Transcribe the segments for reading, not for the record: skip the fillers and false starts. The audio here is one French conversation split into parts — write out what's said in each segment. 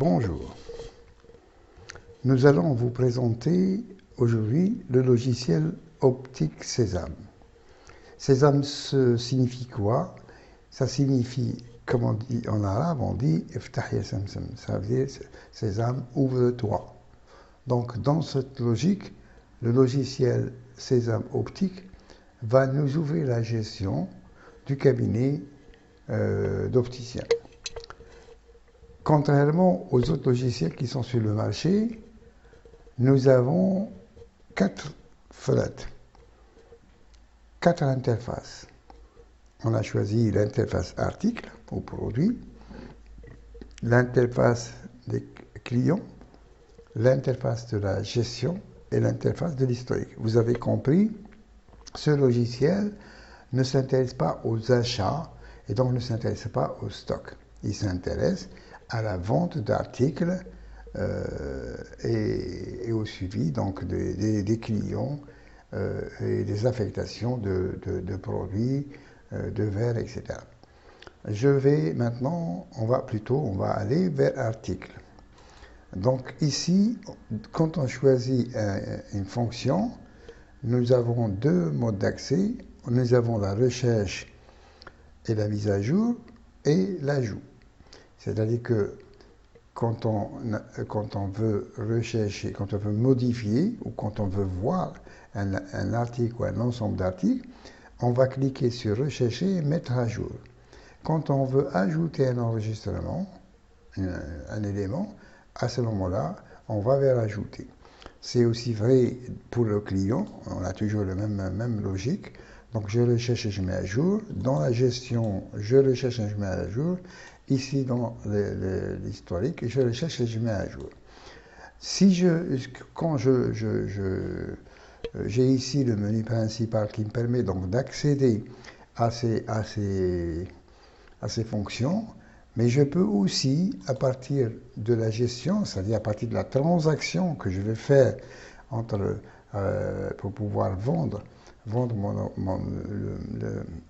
Bonjour, nous allons vous présenter aujourd'hui le logiciel optique Sésame. Sésame signifie quoi? Ça signifie, comme on dit en arabe, on dit Iftah ya Samsam, ça veut dire Sésame, ouvre-toi. Donc dans cette logique, le logiciel Sésame optique va nous ouvrir la gestion du cabinet d'opticien. Contrairement aux autres logiciels qui sont sur le marché, nous avons 4 fenêtres, 4 interfaces. On a choisi l'interface article au produit, l'interface des clients, l'interface de la gestion et l'interface de l'historique. Vous avez compris, ce logiciel ne s'intéresse pas aux achats et donc ne s'intéresse pas au stock. Il s'intéresse à la vente d'articles et au suivi donc des clients et des affectations de produits, de verres, etc. Je vais maintenant, on va aller vers article. Donc ici, quand on choisit une fonction, nous avons deux modes d'accès. Nous avons la recherche et la mise à jour et l'ajout. C'est-à-dire que quand on veut rechercher, quand on veut modifier ou quand on veut voir un article ou un ensemble d'articles, on va cliquer sur rechercher et mettre à jour. Quand on veut ajouter un enregistrement, un élément, à ce moment-là, on va vers ajouter. C'est aussi vrai pour le client, on a toujours la même logique. Donc je recherche et je mets à jour. Dans la gestion, je recherche et je mets à jour. Ici, dans l'historique, je recherche et je mets à jour. Quand j'ai ici le menu principal qui me permet donc d'accéder à ces fonctions, mais je peux aussi, à partir de la gestion, c'est-à-dire à partir de la transaction que je vais faire pour pouvoir vendre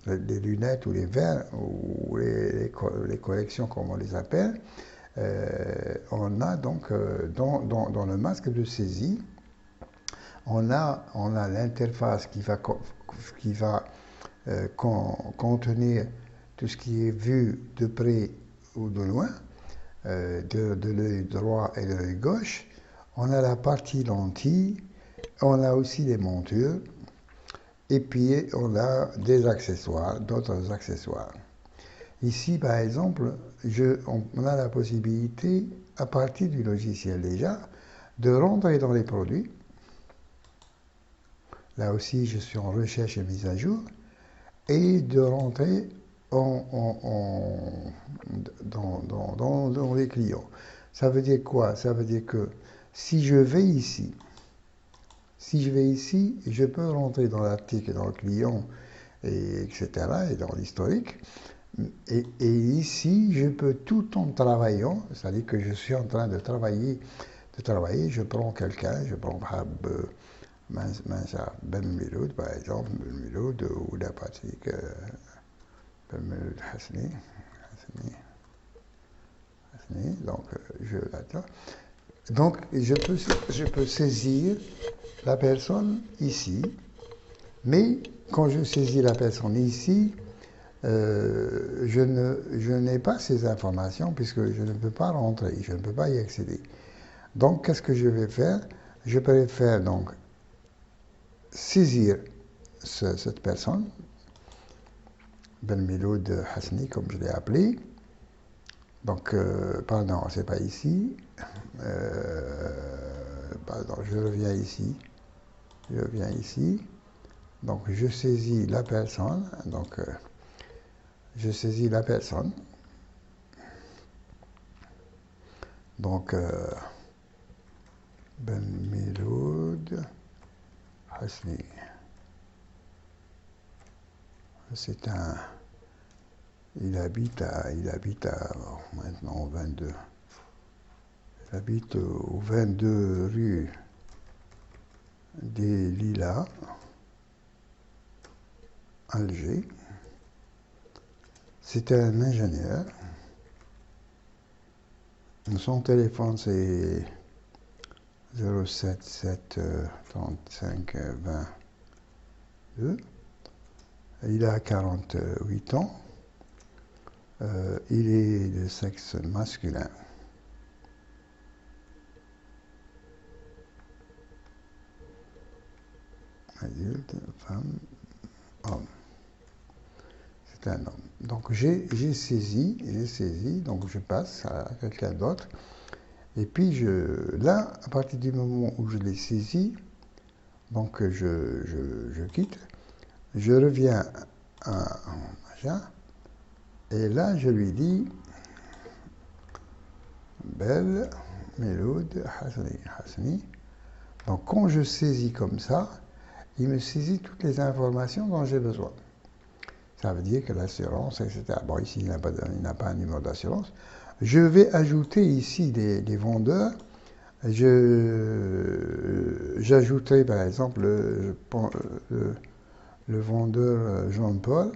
les lunettes ou les verres ou les corrections comme on les appelle, on a donc dans le masque de saisie, on a l'interface qui va contenir tout ce qui est vu de près ou de loin, de l'œil droit et de l'œil gauche. On a la partie lentille, on a aussi les montures, et puis on a des accessoires, d'autres accessoires. Ici, par exemple, on a la possibilité, à partir du logiciel déjà, de rentrer dans les produits. Là aussi, je suis en recherche et mise à jour, et de rentrer dans les clients. Ça veut dire quoi? Ça veut dire que si je vais ici, je peux rentrer dans l'article, dans le client, etc., et dans l'historique. Et ici, je peux tout en travaillant, c'est-à-dire que je suis en train de travailler, je prends quelqu'un, je prends Ben Miloud, par exemple, Ben Miloud, ou la Patrick Ben Miloud Hasni, donc je l'attends. Donc je peux saisir la personne ici, mais quand je saisis la personne ici, je n'ai pas ces informations puisque je ne peux pas rentrer, je ne peux pas y accéder. Donc qu'est-ce que je vais faire? Je préfère donc saisir cette personne, Ben Miloud Hasni, comme je l'ai appelé. Donc, pardon, c'est pas ici. Pardon, je reviens ici. Donc, je saisis la personne. Donc, je saisis la personne. Donc, Ben Miloud Hasni. C'est un... Il habite à maintenant au 22. Il habite au 22 rue des Lilas, Alger. C'est un ingénieur. Son téléphone, c'est 077 35 22. Il a 48 ans. Il est de sexe masculin. Adulte, femme, homme. C'est un homme. Donc j'ai saisi, donc je passe à quelqu'un d'autre. Et puis là, à partir du moment où je l'ai saisi, donc je quitte, je reviens à machin, et là je lui dis Belle, Meloud, Hassani. Donc quand je saisis comme ça, il me saisit toutes les informations dont j'ai besoin. Ça veut dire que l'assurance, etc. Bon, ici, il n'a pas un numéro d'assurance. Je vais ajouter ici des vendeurs. J'ajouterai par exemple le vendeur Jean-Paul,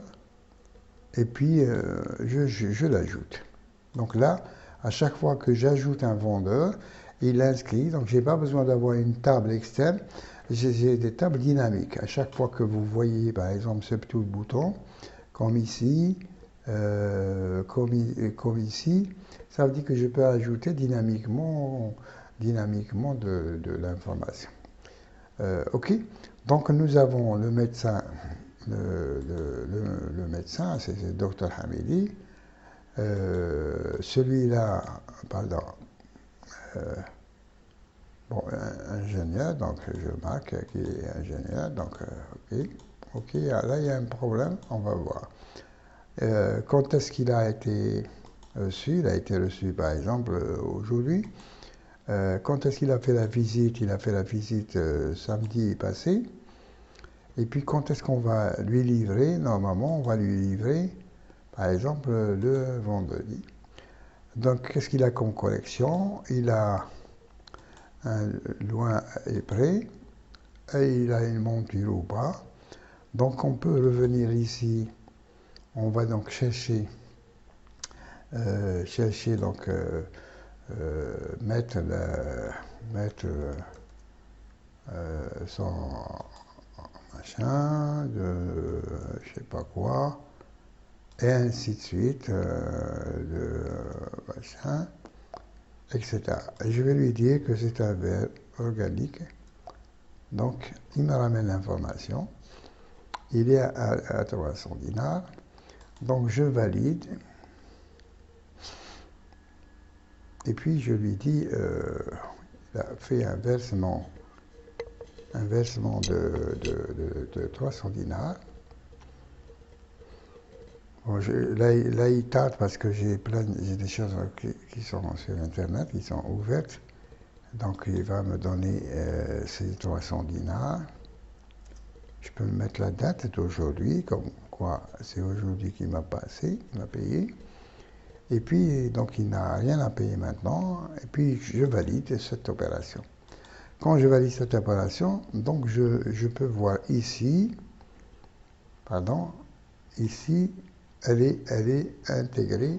et puis je l'ajoute. Donc là, à chaque fois que j'ajoute un vendeur, il l'inscrit. Donc je n'ai pas besoin d'avoir une table externe. J'ai des tables dynamiques. À chaque fois que vous voyez par exemple ce petit bouton, comme ici, comme ici, ça veut dire que je peux ajouter dynamiquement de l'information. OK. Donc nous avons le médecin, le médecin, c'est le docteur Hamidi. Celui-là, pardon, bon, ingénieur, donc je marque qu'il est ingénieur, donc OK. OK, là il y a un problème, on va voir. Quand est-ce qu'il a été reçu? Il a été reçu par exemple aujourd'hui. Quand est-ce qu'il a fait la visite? Il a fait la visite samedi passé. Et puis quand est-ce qu'on va lui livrer? Normalement, on va lui livrer, par exemple, le vendredi. Donc, qu'est-ce qu'il a comme collection? Il a un loin et près, et il a une monture au bas. Donc, on peut revenir ici. On va donc chercher donc mettre son machin, je sais pas quoi, et ainsi de suite, machin, etc. Et je vais lui dire que c'est un verre organique. Donc, il me ramène l'information. Il est à 300 dinars. Donc, je valide. Et puis, je lui dis, il a fait un versement de 300 dinars. Bon, là, il tarde parce que j'ai des choses qui sont sur Internet, qui sont ouvertes. Donc, il va me donner ces 300 dinars. Je peux mettre la date d'aujourd'hui, comme quoi c'est aujourd'hui qu'il m'a passé, il m'a payé. Et puis, donc, il n'a rien à payer maintenant. Et puis, je valide cette opération. Quand je valide cette opération, donc, je peux voir ici, pardon, ici, elle est intégrée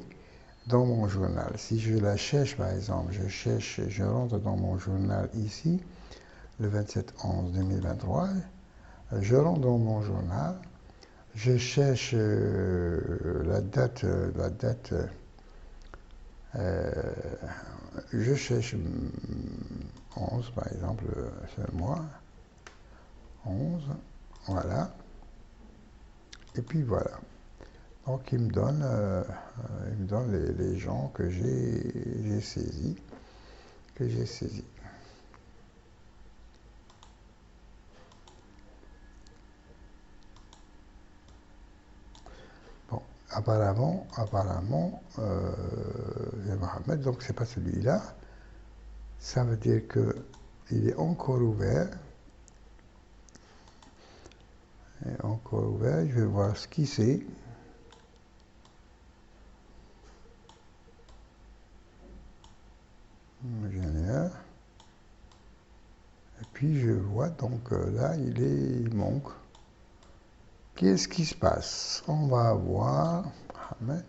dans mon journal. Si je la cherche, par exemple, je rentre dans mon journal ici, le 27/11/2023, je rentre dans mon journal, je cherche la date, je cherche 11, par exemple, ce mois, 11, voilà, et puis voilà. Donc il me donne les gens que j'ai saisis, Bon, apparemment, Mohamed, donc c'est pas celui-là. Ça veut dire que il est encore ouvert. Je vais voir ce qui c'est. Ingénieur. Et puis je vois donc là, il manque. Qu'est-ce qui se passe? On va voir. Mohamed.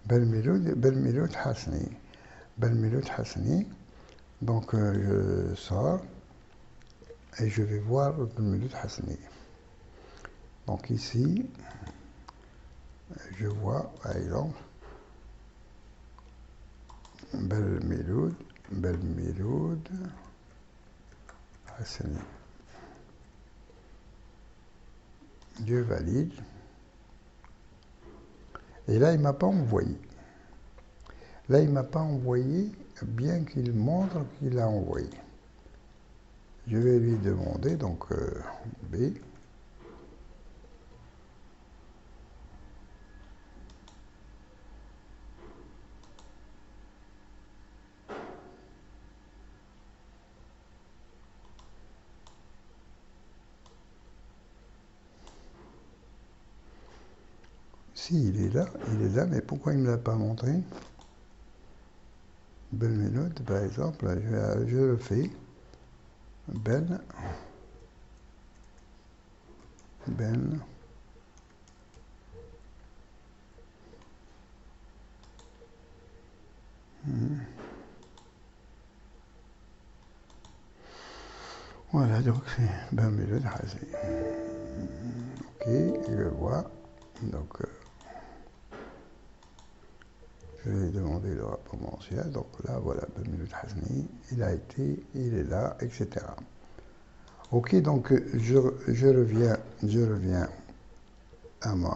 Belmiloud Hasni. Belmiloud Hasni. Donc, je sors et je vais voir Belmiloud Hasni. Donc, ici, je vois, par exemple, Belmiloud Hasni. Je valide. Et là, il ne m'a pas envoyé. Là, il ne m'a pas envoyé, bien qu'il montre qu'il a envoyé. Je vais lui demander, donc, B. Si, il est là, mais pourquoi il ne me l'a pas montré? Belmiloud, par exemple, je le fais. Ben. Voilà, donc c'est Belmiloud Hasni. Ok, je vois. Donc, je vais demander le rapport mensuel. Donc là, voilà, Belmiloud Hasni, il a été, il est là, etc. Ok, donc je reviens à moi.